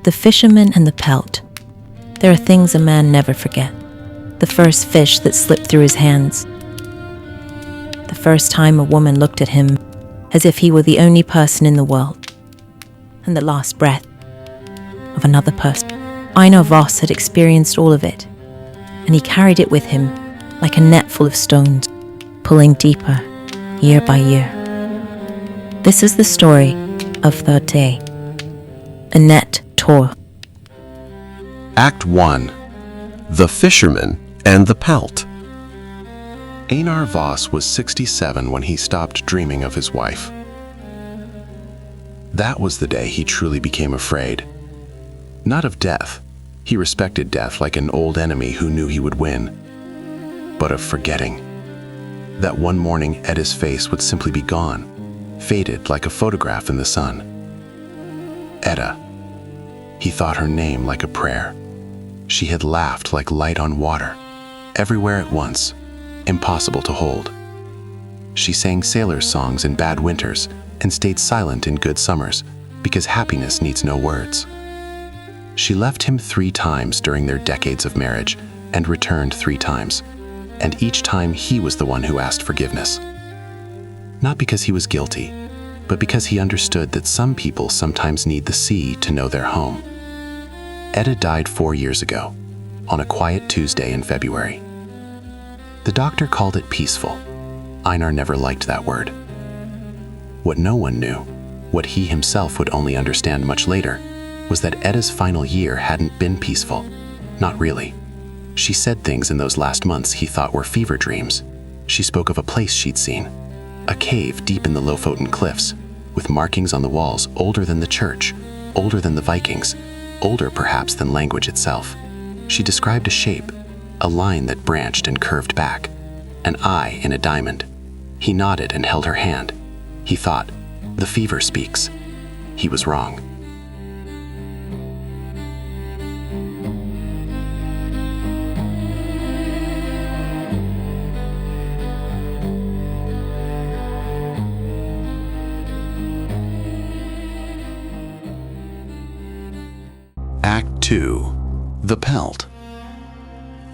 The Fisherman and the Pelt. There are things a man never forget. The first fish that slipped through his hands. The first time a woman looked at him as if he were the only person in the world. And the last breath of another person. Einar Voss had experienced all of it, and he carried it with him like a net full of stones, pulling deeper year by year. This is the story of the day. A net tore. Act 1. The Fisherman and the Pelt. Einar Voss was 67 when he stopped dreaming of his wife. That was the day he truly became afraid. Not of death. He respected death like an old enemy who knew he would win. But of forgetting. That one morning Edda's face would simply be gone, faded like a photograph in the sun. Edda. He thought her name like a prayer. She had laughed like light on water, everywhere at once, impossible to hold. She sang sailors' songs in bad winters and stayed silent in good summers because happiness needs no words. She left him 3 times during their decades of marriage and returned 3 times, and each time he was the one who asked forgiveness. Not because he was guilty, but because he understood that some people sometimes need the sea to know their home. Edda died 4 years ago, on a quiet Tuesday in February. The doctor called it peaceful. Einar never liked that word. What no one knew, what he himself would only understand much later, was that Edda's final year hadn't been peaceful. Not really. She said things in those last months he thought were fever dreams. She spoke of a place she'd seen, a cave deep in the Lofoten cliffs, with markings on the walls older than the church, older than the Vikings, older perhaps than language itself. She described a shape, a line that branched and curved back, an eye in a diamond. He nodded and held her hand. He thought, the fever speaks. He was wrong. Act 2. The Pelt.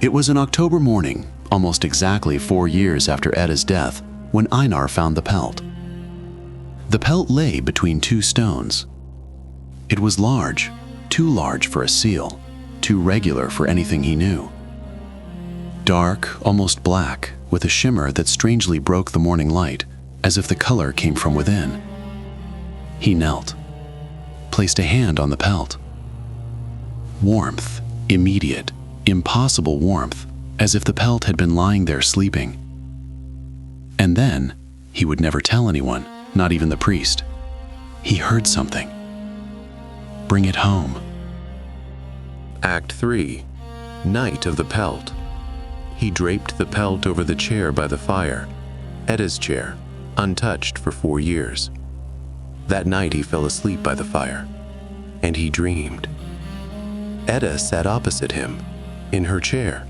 It was an October morning, almost exactly 4 years after Edda's death, when Einar found the Pelt. The Pelt lay between 2 stones. It was large, too large for a seal, too regular for anything he knew. Dark, almost black, with a shimmer that strangely broke the morning light, as if the color came from within. He knelt, placed a hand on the Pelt. Warmth, immediate, impossible warmth, as if the Pelt had been lying there sleeping. And then, he would never tell anyone, not even the priest. He heard something. Bring it home. Act 3. Night of the Pelt. He draped the Pelt over the chair by the fire, Edda's chair, untouched for 4 years. That night he fell asleep by the fire, and he dreamed. Edda sat opposite him, in her chair,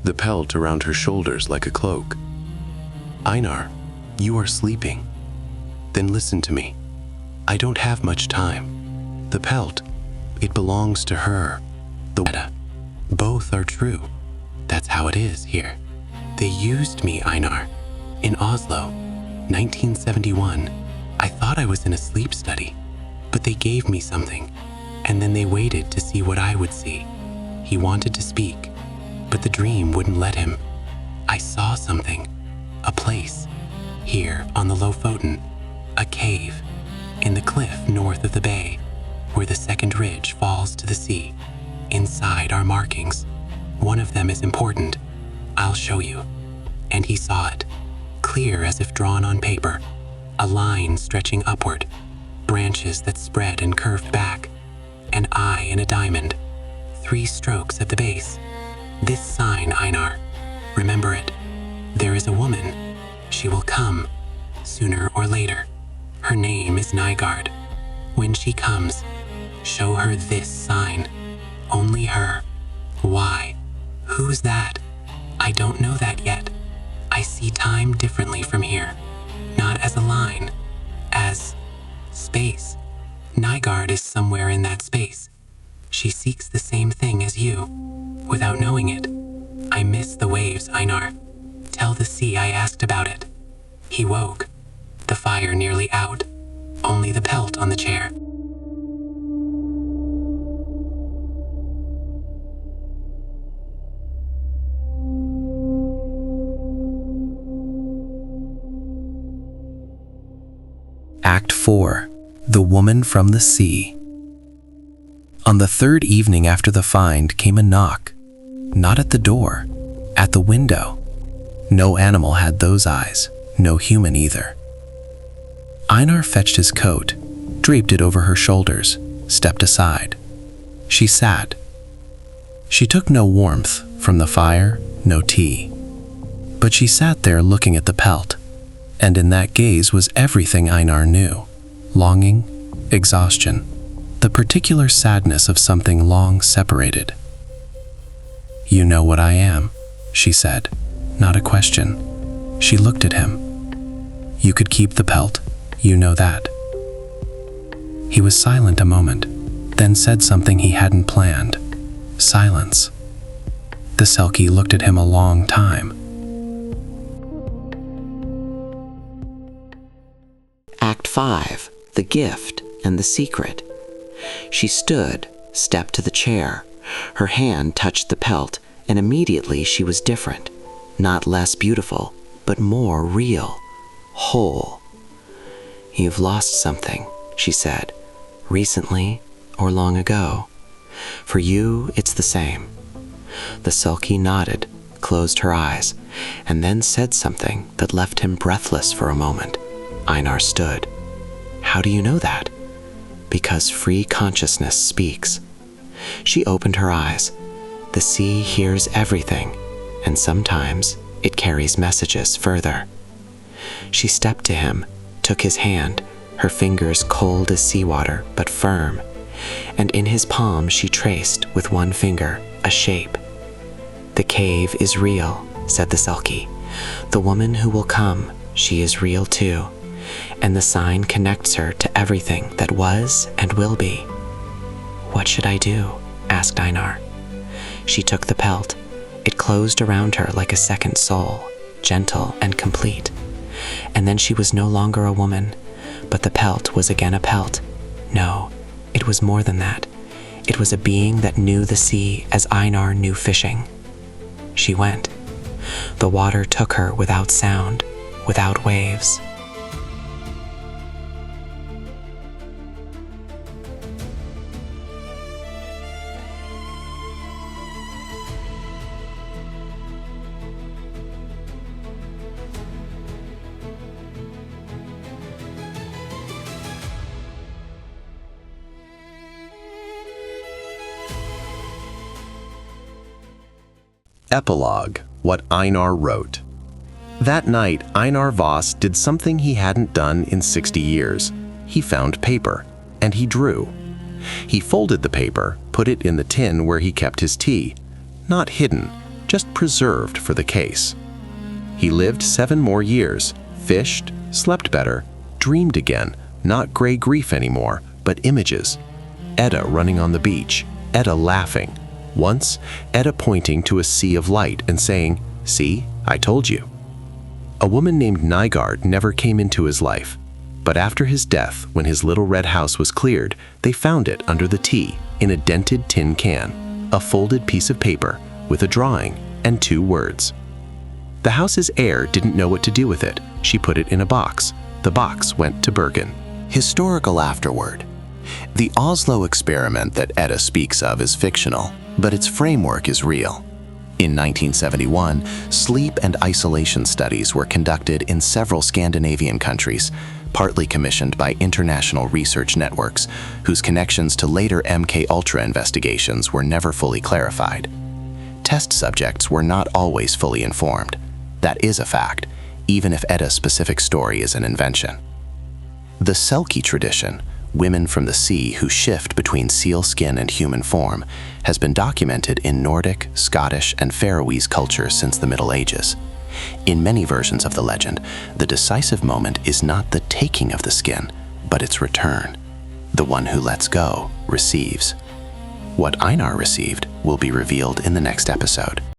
the Pelt around her shoulders like a cloak. Einar, you are sleeping. Then listen to me. I don't have much time. The Pelt, it belongs to her. The Edda. Both are true. That's how it is here. They used me, Einar. In Oslo, 1971, I thought I was in a sleep study, but they gave me something, and then they waited to see what I would see. He wanted to speak, but the dream wouldn't let him. I saw something, a place, here on the Lofoten, a cave, in the cliff north of the bay, where the second ridge falls to the sea. Inside are markings. One of them is important. I'll show you. And he saw it, clear as if drawn on paper, a line stretching upward, branches that spread and curved back, an eye in a diamond, 3 strokes at the base. This sign, Einar, remember it. There is a woman. She will come, sooner or later. Her name is Nygard. When she comes, show her this sign. Only her. Why? Who's that? I don't know that yet. I see time differently from here. Not as a line, as space. Nygard is somewhere in that space. She seeks the same thing as you, without knowing it. I miss the waves, Einar. Tell the sea I asked about it. He woke, the fire nearly out, only the pelt on the chair. Act 4. The Woman from the Sea. On the third evening after the find came a knock. Not at the door, at the window. No animal had those eyes, no human either. Einar fetched his coat, draped it over her shoulders, stepped aside. She sat. She took no warmth from the fire, no tea. But she sat there looking at the pelt, and in that gaze was everything Einar knew: longing, exhaustion, the particular sadness of something long separated. "You know what I am," she said, not a question. She looked at him. "You could keep the pelt, you know that." He was silent a moment, then said something he hadn't planned. Silence. The Selkie looked at him a long time. Act 5. The Gift and the Secret. She stood, stepped to the chair. Her hand touched the pelt, and immediately she was different. Not less beautiful, but more real, whole. "You've lost something," she said, "recently or long ago. For you, it's the same." The Selkie nodded, closed her eyes, and then said something that left him breathless for a moment. Einar stood. "How do you know that?" "Because free consciousness speaks." She opened her eyes. The sea hears everything, and sometimes it carries messages further. She stepped to him, took his hand, her fingers cold as seawater but firm, and in his palm she traced with one finger a shape. "The cave is real," said the Selkie. "The woman who will come, she is real too, and the sign connects her to everything that was and will be." "What should I do?" asked Einar. She took the pelt. It closed around her like a second soul, gentle and complete. And then she was no longer a woman, but the pelt was again a pelt. No, it was more than that. It was a being that knew the sea as Einar knew fishing. She went. The water took her without sound, without waves. Epilogue: What Einar Wrote. That night, Einar Voss did something he hadn't done in 60 years. He found paper, and he drew. He folded the paper, put it in the tin where he kept his tea. Not hidden, just preserved for the case. He lived 7 more years, fished, slept better, dreamed again, not gray grief anymore, but images. Edda running on the beach, Edda laughing. Once, Edda pointing to a sea of light and saying, "See, I told you." A woman named Nygard never came into his life, but after his death, when his little red house was cleared, they found it under the tea in a dented tin can, a folded piece of paper with a drawing and 2 words. The house's heir didn't know what to do with it. She put it in a box. The box went to Bergen. Historical afterword. The Oslo experiment that Edda speaks of is fictional, but its framework is real. In 1971, sleep and isolation studies were conducted in several Scandinavian countries, partly commissioned by international research networks, whose connections to later MKUltra investigations were never fully clarified. Test subjects were not always fully informed. That is a fact, even if Edda's specific story is an invention. The Selkie tradition, women from the sea who shift between seal skin and human form, has been documented in Nordic, Scottish, and Faroese cultures since the Middle Ages. In many versions of the legend, the decisive moment is not the taking of the skin, but its return. The one who lets go receives. What Einar received will be revealed in the next episode.